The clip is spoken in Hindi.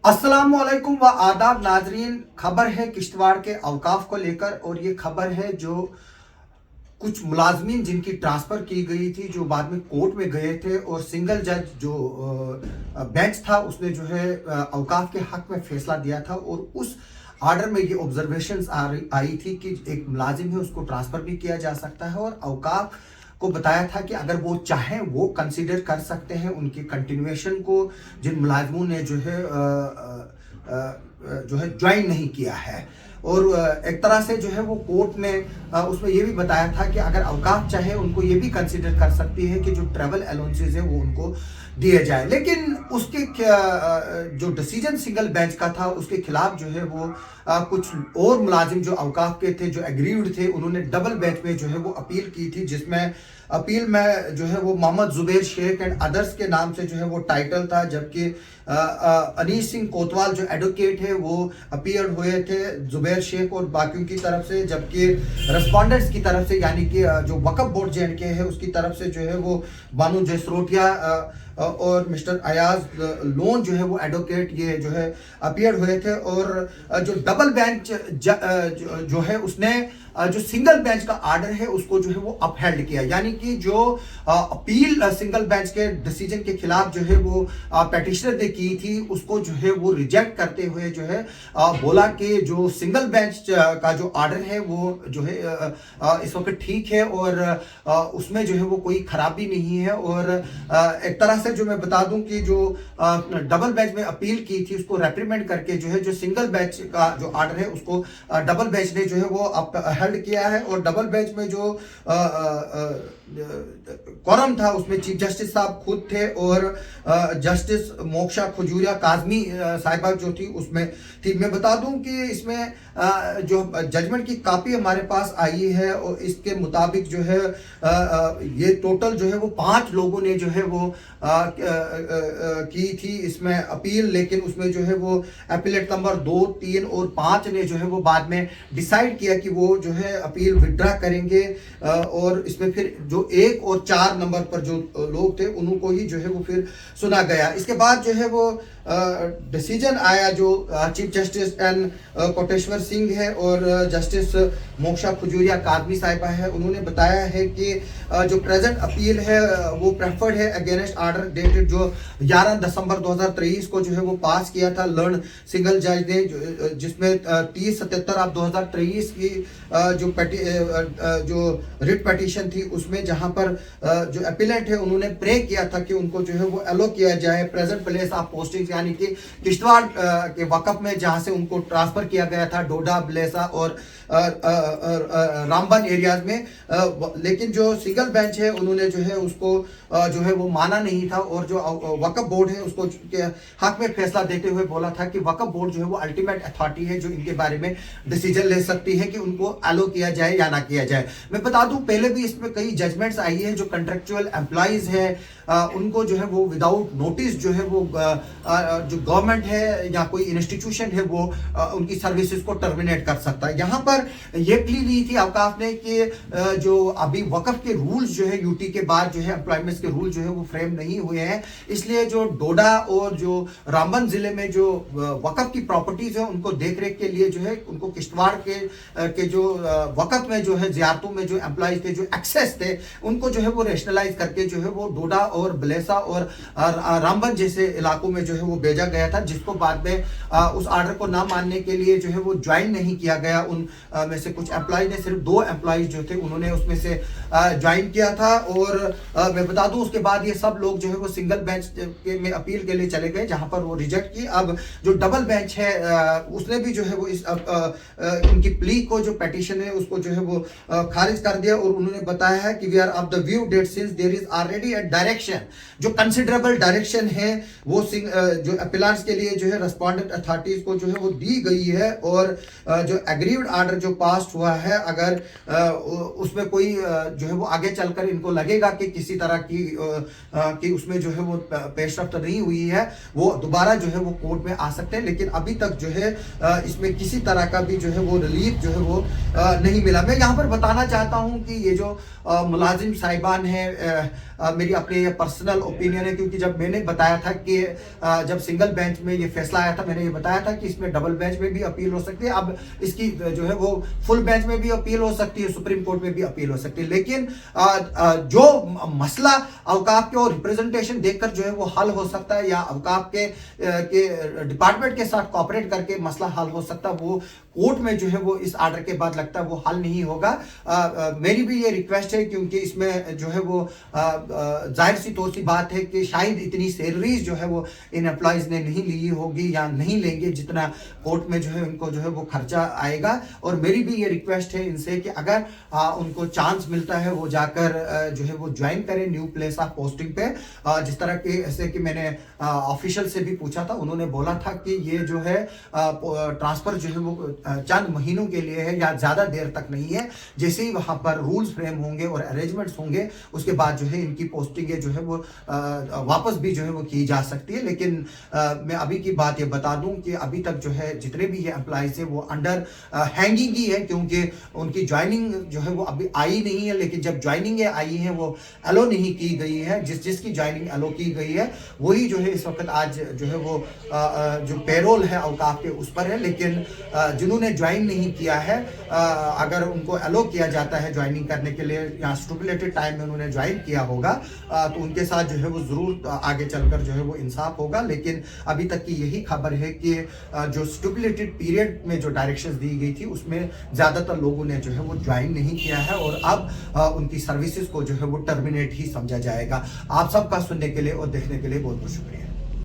अस्सलामुअलैकुम व आदाब नाजरीन। खबर है किश्तवाड़ के औकाफ को लेकर और ये खबर है जो कुछ मुलाजमीन जिनकी ट्रांसफ़र की गई थी, जो बाद में कोर्ट में गए थे और सिंगल जज जो बेंच था उसने जो है औकाफ के हक में फैसला दिया था और उस आर्डर में ये ऑब्जर्वेशंस आई थी कि एक मुलाजिम है उसको ट्रांसफ़र भी किया जा सकता है और औकाफ को बताया था कि अगर वो चाहें वो कंसीडर कर सकते हैं उनकी कंटिन्यूएशन को, जिन मुलाजमों ने जो है ज्वाइन नहीं किया है। और एक तरह से जो है वो कोर्ट ने उसमें ये भी बताया था कि अगर औकाफ चाहे उनको ये भी कंसीडर कर सकती है कि जो ट्रैवल अलाउंसेस है वो उनको दिए जाए। लेकिन उसके जो डिसीजन सिंगल बेंच का था उसके खिलाफ जो है वो कुछ और मुलाजिम जो औकाफ के थे, जो एग्रीव्ड थे, उन्होंने डबल बेंच में जो है वो अपील की थी, जिसमें अपील में जो है वो मोहम्मद जुबैर शेख एंड अदर्स के नाम से जो है वो टाइटल था, जबकि अनीस सिंह कोतवाल जो एडवोकेट है वो अपीयर हुए थे जुबैर शेख और बाकियों की तरफ से, जबकि रिस्पॉन्डेंट्स की तरफ से यानी कि जो वक्फ बोर्ड जे है उसकी तरफ से जो है वो बानू जसरोटिया और मिस्टर अयाज लोन जो है वो एडवोकेट ये जो है अपीयर हुए थे। और जो डबल बेंच जो है उसने जो सिंगल बेंच का आर्डर है उसको जो है वो अपहेल्ड किया, यानी कि जो अपील सिंगल बेंच के डिसीजन के खिलाफ जो है वो पेटिशनर ने की थी उसको जो है वो रिजेक्ट करते हुए जो है बोला कि जो सिंगल बेंच का जो आर्डर है वो जो है इस वक्त ठीक है और उसमें जो है वो कोई खराबी नहीं है। और एक तरह से जो मैं बता दूं कि जो डबल बेंच में अपील की थी उसको रेप्रीमेंड करके जो है जो सिंगल बेंच का जो आर्डर है उसको डबल बेंच ने जो है वो हेल्ड किया है। और डबल बेंच में जो कॉरम था उसमें चीफ जस्टिस साहब खुद थे और जस्टिस मोक्षा खजूरिया काजमी साहिबा जो थी उसमें थी। मैं बता दूं कि इसमें जो जजमेंट की कापी हमारे पास आई है और इसके मुताबिक जो है ये टोटल जो है वो 5 लोगों ने जो है वो की थी इसमें अपील, लेकिन उसमें जो है वो अपीलेट नंबर 2, 3 और 5 ने जो है वो बाद में डिसाइड किया कि वो जो है अपील विड्रा करेंगे और इसमें फिर जो 1 और 4 नंबर पर जो लोग थे उनको ही जो है वो फिर सुना गया। इसके बाद जो है वो डिसीजन आया जो chief justice N Koteshwar Singh है और जस्टिस मोक्षा खजूरिया कादमी साहिबा है, उन्होंने बताया है कि जो प्रेजेंट अपील है वो प्रेफर्ड है अगेंस्ट आर्डर डेटेड जो 11 दिसंबर 2023 को जो है वो पास किया था लर्न सिंगल जज ने, जिसमें 30/77/2023 की जो रिट पिटीशन थी उसमें जहां पर जो अपीलेंट है उन्होंने प्रे किया था कि उनको जो है वो एलो किया जाए प्रेजेंट प्लेस ऑफ पोस्टिंग, यानी कि किश्तवाड़ के वक़्फ में जहां से उनको ट्रांसफर किया गया था डोडा, ब्लेसा और रामबन एरियाज में। लेकिन जो सिंगल बेंच है उन्होंने जो है उसको जो है वो माना नहीं था और जो वक्फ बोर्ड है उसको के हक में फैसला देते हुए बोला था कि वक्फ बोर्ड जो है वो अल्टीमेट अथॉरिटी है जो इनके बारे में डिसीजन ले सकती है कि उनको एलो किया जाए या ना किया जाए। मैं बता दूं पहले भी इसमें कई जजमेंट्स आई है जो कंट्रेक्चुअल एम्प्लॉइज है उनको जो है वो विदाउट नोटिस जो है वो जो गवर्नमेंट है या कोई इंस्टीट्यूशन है वो उनकी सर्विसेज को टर्मिनेट कर सकता है। यहाँ पर ये प्ली ली थी औकाफ ने कि जो अभी वक्फ के रूल्स जो है यूटी के बाद जो है एम्प्लॉयमेंट के रूल जो है वो फ्रेम नहीं हुए हैं, इसलिए जो डोडा और जो रामबन जिले में जो वक्फ की प्रॉपर्टीज है उनको देखरेख के लिए जो है उनको किश्तवाड़ के जो वक्फ में जो है जियारतों में जो एम्प्लॉयज थे जो एक्सेस थे उनको जो है वो रेशनलाइज करके जो है वो डोडा और ब्लेसा और रामबन जैसे इलाकों में जो है वो भेजा गया था, जिसको बाद में उस आर्डर को ना मानने के लिए जो है वो ज्वाइन नहीं किया गया। उन में से कुछ एम्प्लॉयज ने, सिर्फ 2 एम्प्लॉयज जो थे उन्होंने उसमें से ज्वाइन किया था। और मैं बता दूं उसके बाद ये सब लोग जो है वो सिंगल बेंच में अपील के लिए चले गए जहां पर वो रिजेक्ट की। अब जो डबल बेंच है उसने भी जो है वो इस उनकी प्ली को जो पिटीशन है उसको जो है वो खारिज कर दिया और उन्होंने बताया है कि we are of the view that since there is already a direction, जो कंसिडरेबल डायरेक्शन है वो जो अपीलेंट्स के लिए जो है रेस्पोंडेंट अथॉरिटीज को जो है वो दी गई है और जो एग्रीव्ड आर्डर जो पास हुआ है अगर उसमें कोई जो है वो आगे चलकर इनको लगेगा कि किसी तरह की उसमें जो है वो पेशरफ्त नहीं हुई है वो दोबारा जो है वो कोर्ट में आ सकते हैं, लेकिन अभी तक जो है इसमें किसी तरह का भी जो है वो रिलीफ जो है वो नहीं मिला। मैं यहाँ पर बताना चाहता हूँ कि ये जो मुलाजिम साहिबान हैं, मेरी अपनी पर्सनल ओपिनियन है, क्योंकि जब मैंने बताया था कि जब सिंगल बेंच में ये फैसला आया था, मैंने ये बताया था कि इसमें डबल बेंच में भी अपील हो सकती है, अब इसकी जो है वो फुल बेंच में भी अपील हो सकती है, सुप्रीम कोर्ट में भी अपील हो सकती है। लेकिन जो मसला अवकाफ के और रिप्रेजेंटेशन देखकर जो है वो हल हो सकता है, या अवकाफ के डिपार्टमेंट के साथ कोऑपरेट करके मसला हल हो सकता है, वो कोर्ट में जो है वो इस आर्डर के बाद लगता है वो हल नहीं होगा। मेरी भी ये रिक्वेस्ट है, क्योंकि इसमें जो है वो जाहिर सी तौर सी बात है कि शायद इतनी सैलरीज जो है वो इन एम्प्लॉयज ने नहीं ली होगी या नहीं लेंगे जितना कोर्ट में जो है उनको जो है वो खर्चा आएगा। और मेरी भी ये रिक्वेस्ट है इनसे कि अगर उनको चांस मिलता है वो जाकर जो है वो ज्वाइन करें न्यू प्लेस ऑफ पोस्टिंग पे। जिस तरह के ऐसे कि मैंने ऑफिशियल से भी पूछा था, उन्होंने बोला था कि ये जो है ट्रांसफर जो है वो चंद महीनों के लिए है या ज्यादा देर तक नहीं है। जैसे ही वहां पर रूल्स फ्रेम होंगे और अरेंजमेंट्स होंगे उसके बाद जो है इनकी पोस्टिंग जो है वो वापस भी जो है वो की जा सकती है। लेकिन मैं अभी की बात ये बता दूं कि अभी तक जो है जितने भी ये एम्प्लॉइज है वो अंडर हैंगिंग ही है, क्योंकि उनकी ज्वाइनिंग जो है वो अभी आई नहीं है। लेकिन जब ज्वाइनिंग आई है वो एलो नहीं की गई है, जिसकी ज्वाइनिंग एलो की गई है वही जो है इस वक्त आज जो है वो जो पेरोल है अवकाफ के उस पर है। लेकिन जिन्होंने ज्वाइन नहीं किया है, अगर उनको एलो किया जाता है ज्वाइनिंग करने के लिए या स्टिपुलेटेड टाइम में उन्होंने ज्वाइन किया होगा, तो उनके साथ जो है वो जरूर आगे चलकर जो है वो इंसाफ होगा। लेकिन अभी तक की यही खबर है कि जो स्टिपुलेटेड पीरियड में जो डायरेक्शंस दी गई थी उसमें ज्यादातर लोगों ने जो है वो ज्वाइन नहीं किया है और अब उनकी सर्विसेज को जो है वो टर्मिनेट ही समझा जाएगा। आप सबका सुनने के लिए और देखने के लिए बहुत बहुत शुक्रिया।